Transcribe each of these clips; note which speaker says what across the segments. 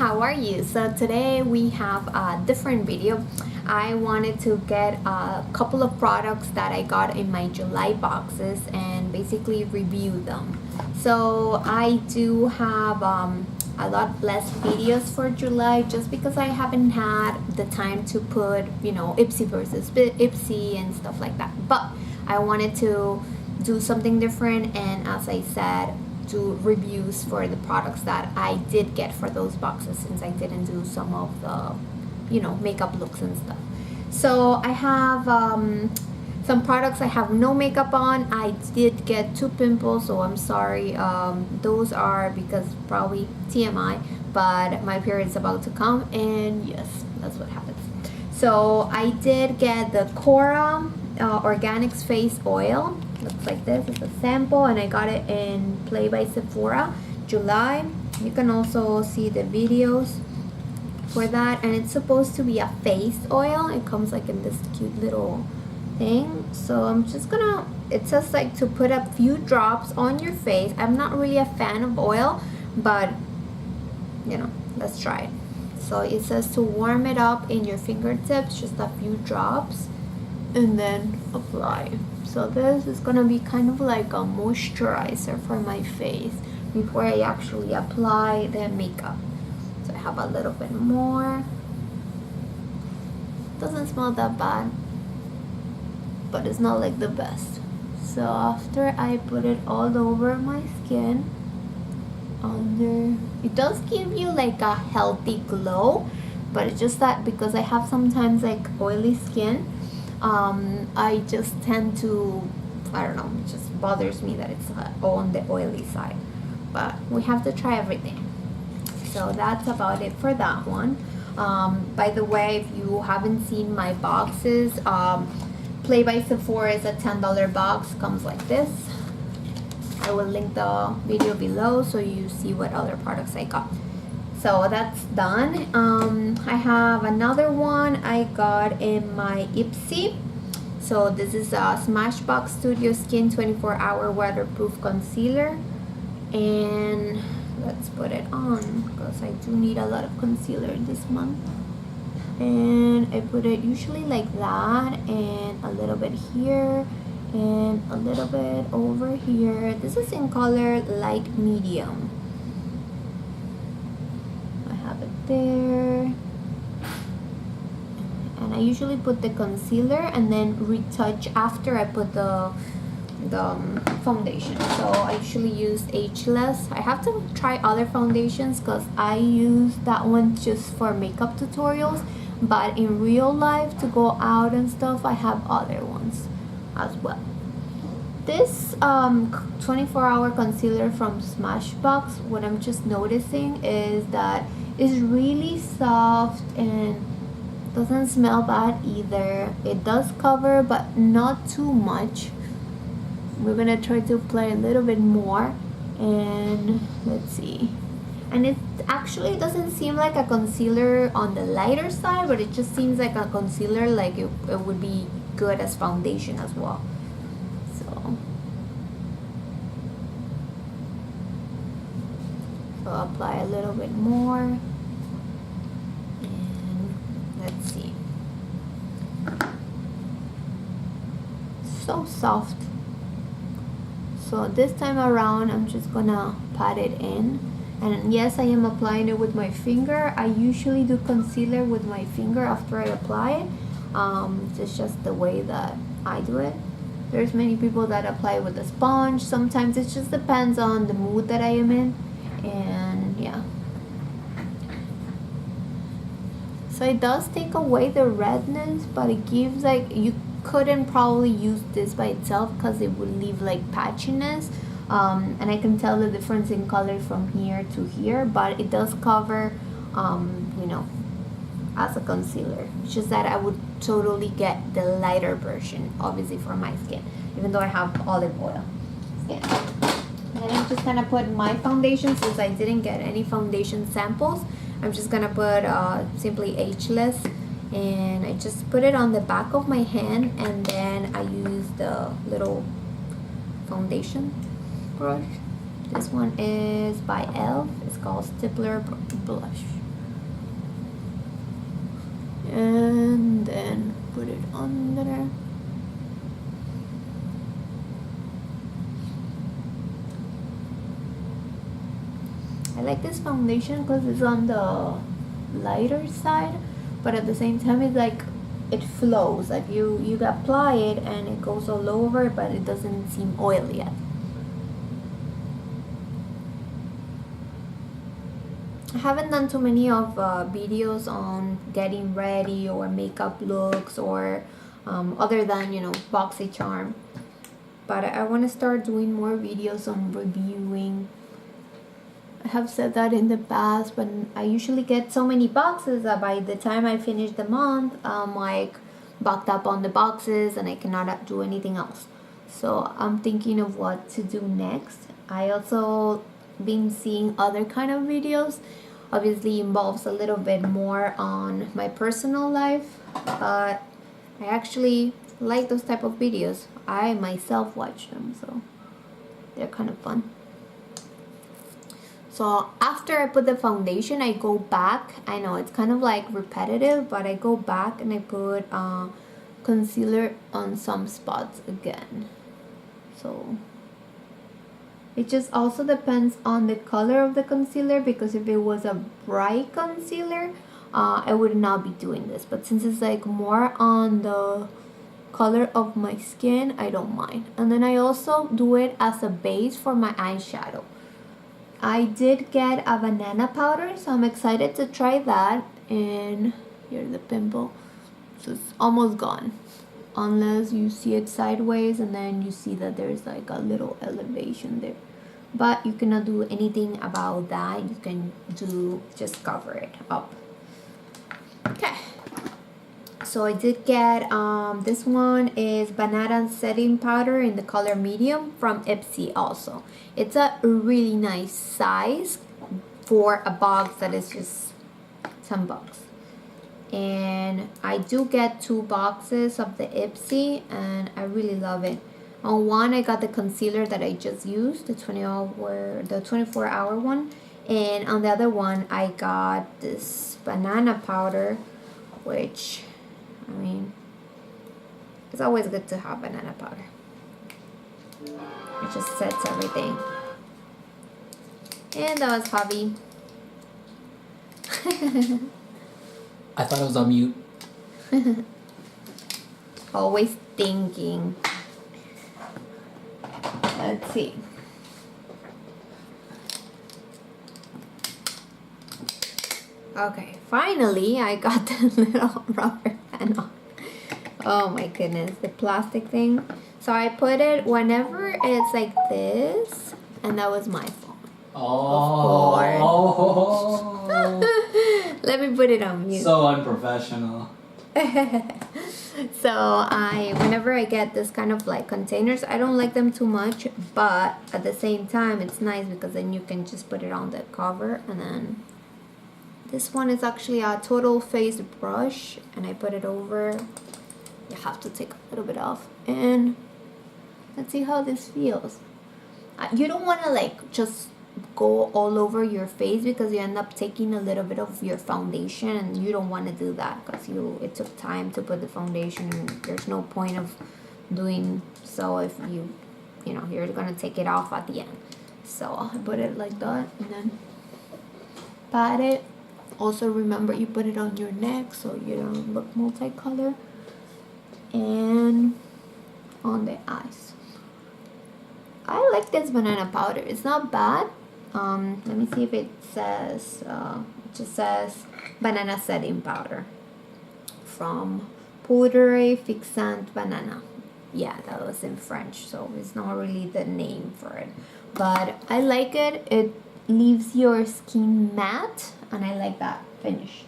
Speaker 1: how are you? So today we have a different video. I wanted to get a couple of products that I got in my July boxes and basically review them. So I do have a lot less videos for July just because I haven't had the time to put, Ipsy versus Ipsy and stuff like that. But I wanted to do something different, and as I said, do reviews for the products that I did get for those boxes, since I didn't do some of the makeup looks and stuff. So I have some products I have no makeup on. I did get 2 pimples, so I'm sorry. Those are because probably TMI, but my period is about to come, and yes, that's what happens. So I did get the Kora Organics face oil. Looks like this. It's a sample, and I got it in Play by Sephora, July. You can also see the videos for that, and it's supposed to be a face oil. It comes like in this cute little thing. So I'm just gonna, it says like to put a few drops on your face. I'm not really a fan of oil, but let's try it. So it says to warm it up in your fingertips, just a few drops, and then apply. So this is gonna be kind of like a moisturizer for my face before I actually apply the makeup. So I have a little bit more. Doesn't smell that bad, but it's not like the best. So after I put it all over my skin, it does give you like a healthy glow, but it's just that because I have sometimes like oily skin, I just tend to, I don't know, it just bothers me that it's on the oily side. But we have to try everything. So that's about it for that one. By the way, if you haven't seen my boxes, Play by Sephora is a $10 box, comes like this. I will link the video below so you see what other products I got. So that's done. I have another one I got in my Ipsy. So this is a Smashbox Studio Skin 24-hour waterproof concealer, and let's put it on because I do need a lot of concealer this month. And I put it usually like that, and a little bit here and a little bit over here. This is in color light medium. I have it there, and I usually put the concealer and then retouch after I put the foundation. So I usually use Ageless. I have to try other foundations because I use that one just for makeup tutorials, but in real life to go out and stuff I have other ones as well. This 24-hour concealer from Smashbox, what I'm just noticing is that it's really soft and doesn't smell bad either. It does cover, but not too much. We're gonna try to apply a little bit more, and let's see. And it actually doesn't seem like a concealer on the lighter side, but it just seems like a concealer, like it would be good as foundation as well. So apply a little bit more, and let's see. So soft. So this time around I'm just gonna pat it in, and yes, I am applying it with my finger. I usually do concealer with my finger after I apply it. It's just the way that I do it. There's many people that apply with a sponge. Sometimes it just depends on the mood that I am in. And yeah, so it does take away the redness, but it gives like, you couldn't probably use this by itself because it would leave like patchiness, and I can tell the difference in color from here to here, but it does cover as a concealer. It's just that I would totally get the lighter version, obviously, for my skin, even though I have olive oil skin. And I'm just gonna put my foundation, since I didn't get any foundation samples. I'm just gonna put simply Ageless, and I just put it on the back of my hand, and then I use the little foundation brush. This one is by e.l.f. It's called Stippler Blush. and then put it under. I like this foundation because it's on the lighter side, but at the same time it's like it flows, like you apply it and it goes all over, but it doesn't seem oily yet. I haven't done too many of videos on getting ready or makeup looks or other than, you know, BoxyCharm, but I want to start doing more videos on reviewing. I have said that in the past, but I usually get so many boxes that by the time I finish the month, I'm like backed up on the boxes and I cannot do anything else. So I'm thinking of what to do next. I also been seeing other kind of videos. Obviously involves a little bit more on my personal life, but I actually like those type of videos. I myself watch them, so they're kind of fun. So after I put the foundation, I go back. I know it's kind of like repetitive, but I go back and I put concealer on some spots again. So it just also depends on the color of the concealer, because if it was a bright concealer, I would not be doing this. But since it's like more on the color of my skin, I don't mind. And then I also do it as a base for my eyeshadow. I did get a banana powder, so I'm excited to try that. And here's the pimple. So it's almost gone, unless you see it sideways and then you see that there's like a little elevation there. But you cannot do anything about that. You can just cover it up. Okay. So I did get, this one is Bananna setting powder in the color medium from Ipsy also. It's a really nice size for a box that is just $10. And I do get 2 boxes of the Ipsy and I really love it. On one I got the concealer that I just used, the 24-hour one. And on the other one I got this banana powder, which, I mean, it's always good to have banana powder. It just sets everything. And that was hobby.
Speaker 2: I thought it was on mute.
Speaker 1: Always thinking. Let's see. Okay, finally I got the little rubber band off. Oh my goodness, the plastic thing. So I put it whenever it's like this, and that was my phone.
Speaker 2: Oh,
Speaker 1: of course. Let me put it on mute.
Speaker 2: So unprofessional.
Speaker 1: So whenever I get this kind of like containers, I don't like them too much, but at the same time it's nice because then you can just put it on the cover. And then this one is actually a total face brush, and I put it over. You have to take a little bit off, and let's see how this feels. You don't want to like just go all over your face, because you end up taking a little bit of your foundation, and you don't want to do that because it took time to put the foundation, and there's no point of doing so if you're gonna take it off at the end. So I put it like that and then pat it. Also remember, you put it on your neck so you don't look multicolor, and on the eyes. I like this banana powder. It's not bad. Let me see if it says, it just says banana setting powder from Poudre Fixante Banana. Yeah, that was in French, so it's not really the name for it. But I like it. It leaves your skin matte, and I like that finish.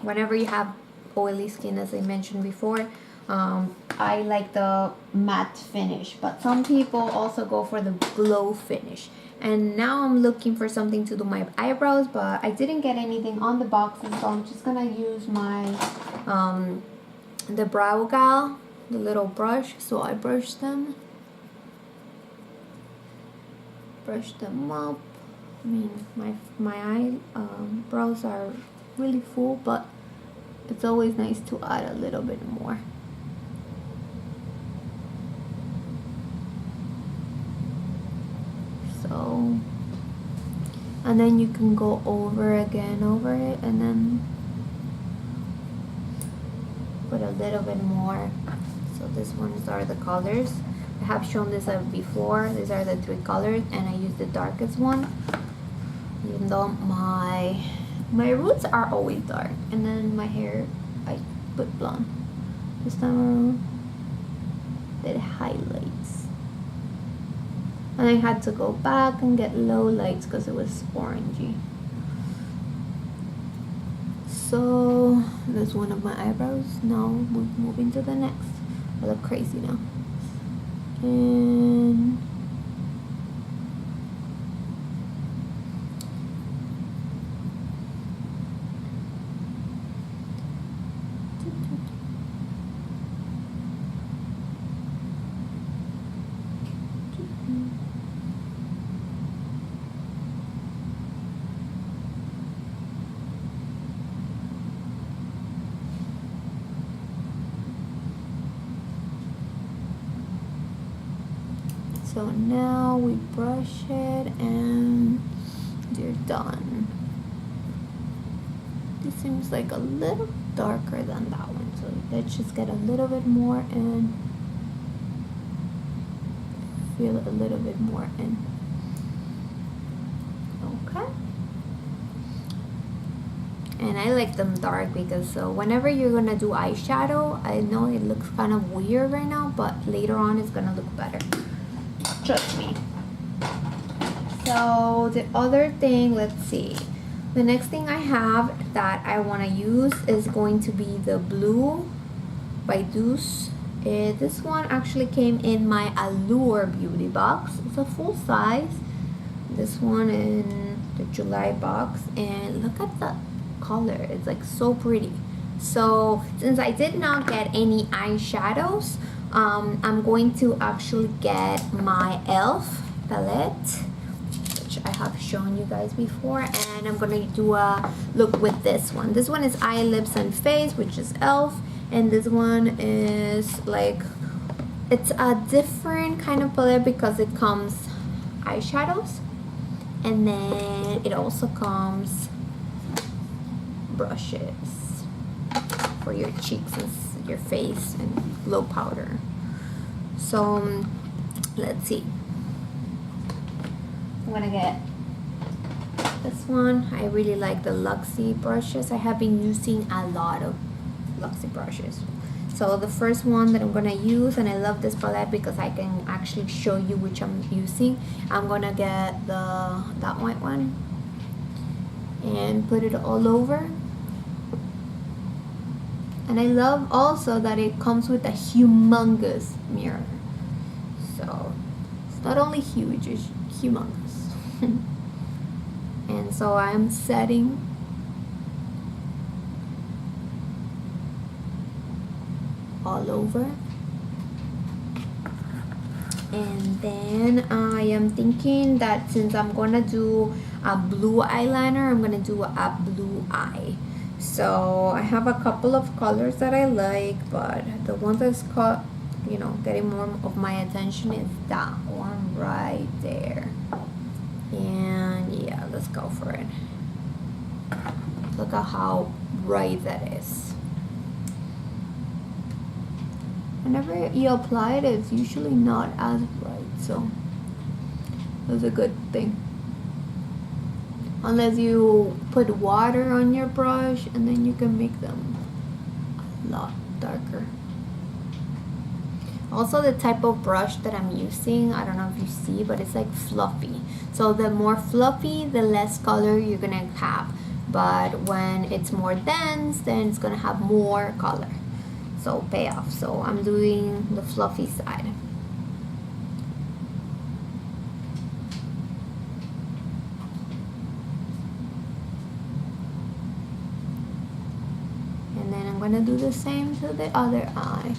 Speaker 1: Whenever you have oily skin, as I mentioned before, I like the matte finish, but some people also go for the glow finish. And now I'm looking for something to do my eyebrows, but I didn't get anything on the boxes, so I'm just gonna use my the Brow Gal, the little brush. So I brush them up. I mean, my eyebrows are really full, but it's always nice to add a little bit more. So, and then you can go over it and then put a little bit more. So these ones are the colors. I have shown this before. These are the 3 colors, and I use the darkest one, even though my roots are always dark, and then my hair I put blonde. This time around did highlights, and I had to go back and get low lights because it was orangey. So that's one of my eyebrows. Now we're moving to the next. I look crazy now. And so now we brush it and you're done. This seems like a little darker than that one, so let's just get a little bit more and feel a little bit more in. Okay. And I like them dark because whenever you're gonna do eyeshadow, I know it looks kind of weird right now, but later on it's gonna look better. Trust me. So the other thing, let's see. The next thing I have that I want to use is going to be the blue by Doucce. This one actually came in my Allure beauty box. It's a full size. This one in the July box, and look at the color. It's like so pretty. So since I did not get any eyeshadows, I'm going to actually get my e.l.f. palette, which I have shown you guys before, and I'm gonna do a look with this one. This one is eye, lips, and face, which is e.l.f., and this one is like, it's a different kind of palette because it comes eyeshadows, and then it also comes brushes for your cheeks and your face and glow powder. So let's see. I'm gonna get this one. I really like the Luxie brushes. I have been using a lot of Luxie brushes. So the first one that I'm gonna use, and I love this palette because I can actually show you which I'm using. I'm gonna get that white one and put it all over. And I love also that it comes with a humongous mirror. So it's not only huge, it's humongous. And so I'm setting all over. And then I am thinking that since I'm gonna do a blue eyeliner, I'm gonna do a blue eye. So I have a couple of colors that I like, but the one that's caught, getting more of my attention is that one right there. And yeah, let's go for it. Look at how bright that is. Whenever you apply it, it's usually not as bright, so that's a good thing. Unless you put water on your brush, and then you can make them a lot darker. Also, the type of brush that I'm using, I don't know if you see, but it's like fluffy. So the more fluffy, the less color you're gonna have. But when it's more dense, then it's gonna have more color. So pay off. So I'm doing the fluffy side. And then I'm gonna do the same to the other eye.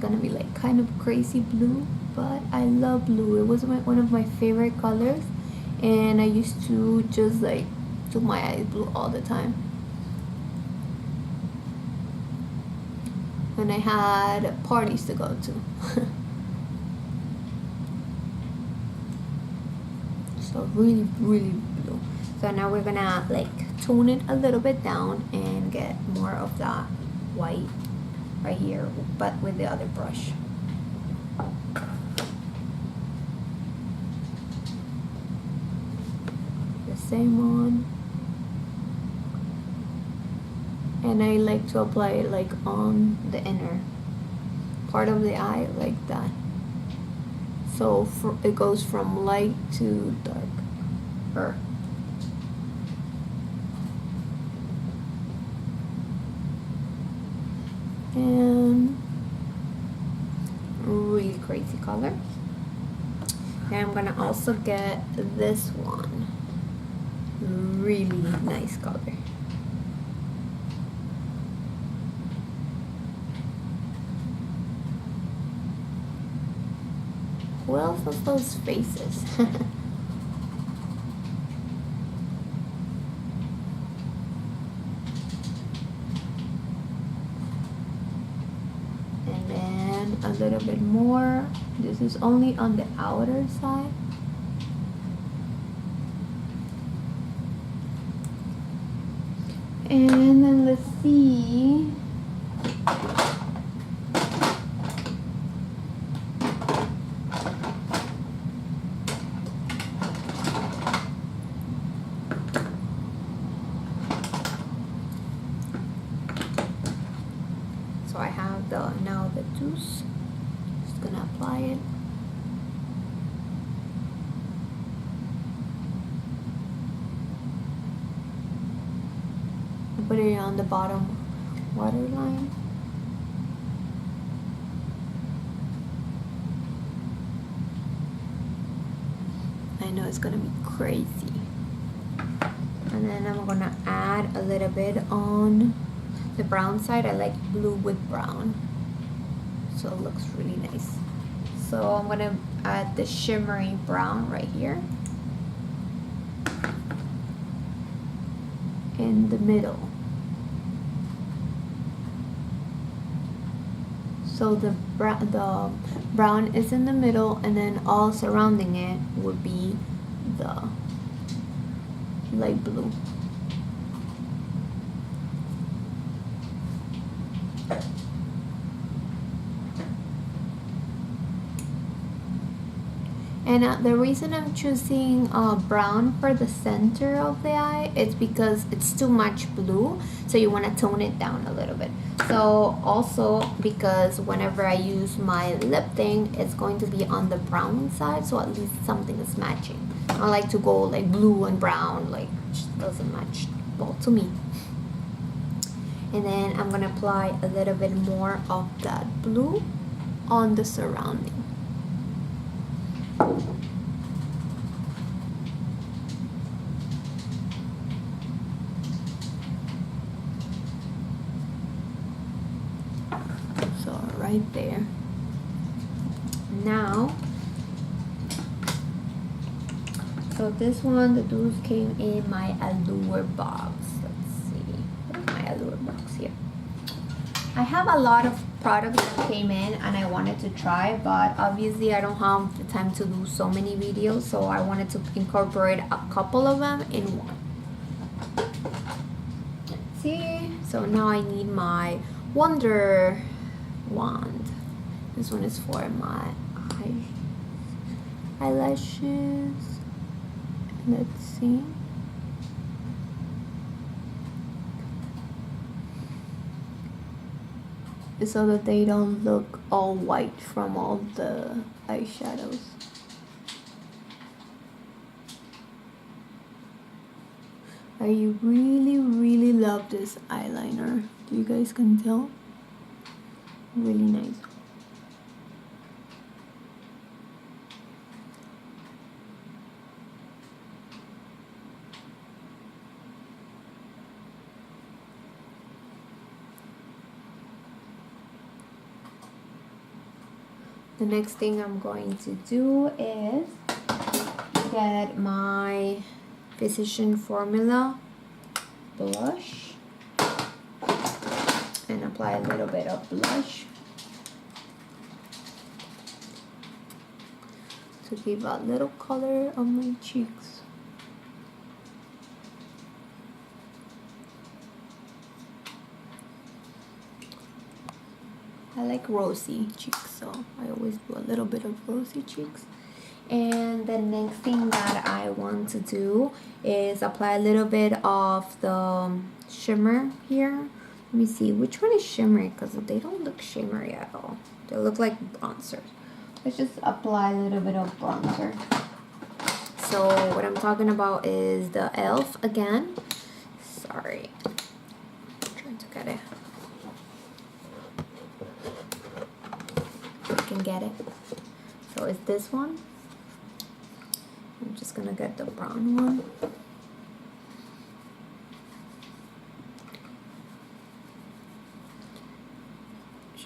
Speaker 1: gonna be like kind of crazy blue, but I love blue. It was one of my favorite colors, and I used to just like do my eyes blue all the time. And I had parties to go to. So really, really blue. So now we're gonna like tone it a little bit down and get more of that white right here, but with the other brush. The same one. And I like to apply it like on the inner part of the eye like that. So it goes from light to darker. And really crazy color. And I'm gonna also get this one. Really nice color. Who else has those faces? And then a little bit more. This is only on the outer side. And then let's see. So I have now the Doucce. Just gonna apply it. Put it on the bottom waterline. I know it's gonna be crazy. And then I'm gonna add a little bit on the brown side. I like blue with brown, so it looks really nice. So I'm gonna add the shimmery brown right here in the middle. So the brown is in the middle, and then all surrounding it would be the light blue. And the reason I'm choosing brown for the center of the eye is because it's too much blue, so you want to tone it down a little bit. So also because whenever I use my lip thing, it's going to be on the brown side, so at least something is matching. I like to go like blue and brown, like just doesn't match well to me. And then I'm gonna apply a little bit more of that blue on the surrounding. So right there. Now, so this one, the Doucce came in my Allure box. Let's see, where's my Allure box here? I have a lot of products that came in and I wanted to try, but obviously I don't have the time to do so many videos, so I wanted to incorporate a couple of them in one. Let's see. So now I need my Wonder wand. This one is for my eyelashes. Let's see. So that they don't look all white from all the eyeshadows. I really love this eyeliner. You guys can tell. Really nice. the next thing I'm going to do is get my Physician Formula blush and apply a little bit of blush to give a little color on my cheeks. I like rosy cheeks, so I always do a little bit of rosy cheeks. And the next thing that I want to do is apply a little bit of the shimmer here. Let me see, which one is shimmery? Because they don't look shimmery at all. They look like bronzer. Let's just apply a little bit of bronzer. So what I'm talking about is the e.l.f. again. Sorry. I'm trying to get it. I can get it. So it's this one. I'm just gonna get the brown one.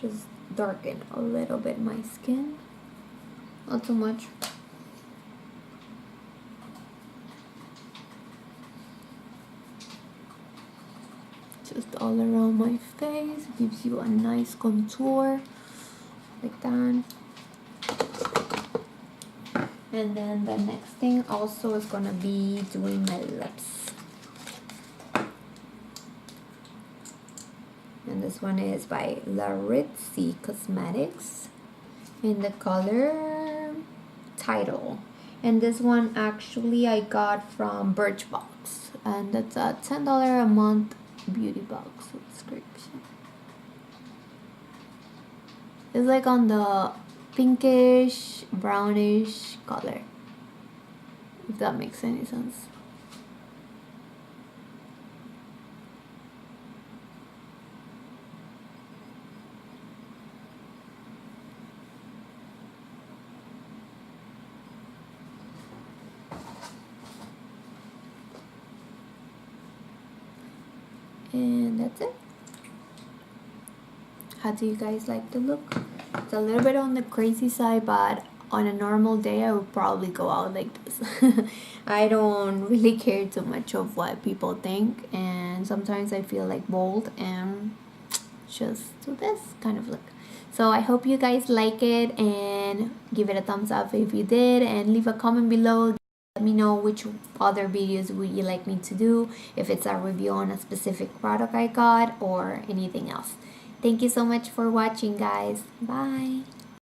Speaker 1: Just darken a little bit my skin. Not too much. Just all around my face. Gives you a nice contour. Like that. And then the next thing also is gonna be doing my lips. And this one is by Laritza Cosmetics in the color Title. And this one actually I got from Birchbox, and that's a $10 a month beauty box subscription. It's like on the pinkish brownish color, if that makes any sense. And that's it. How do you guys like the look? It's a little bit on the crazy side, but on a normal day I would probably go out like this. I don't really care too much of what people think, and sometimes I feel like bold and just do this kind of look. So I hope you guys like it, and give it a thumbs up if you did, and leave a comment below. Let me know which other videos would you like me to do, if it's a review on a specific product I got or anything else. Thank you so much for watching, guys. Bye.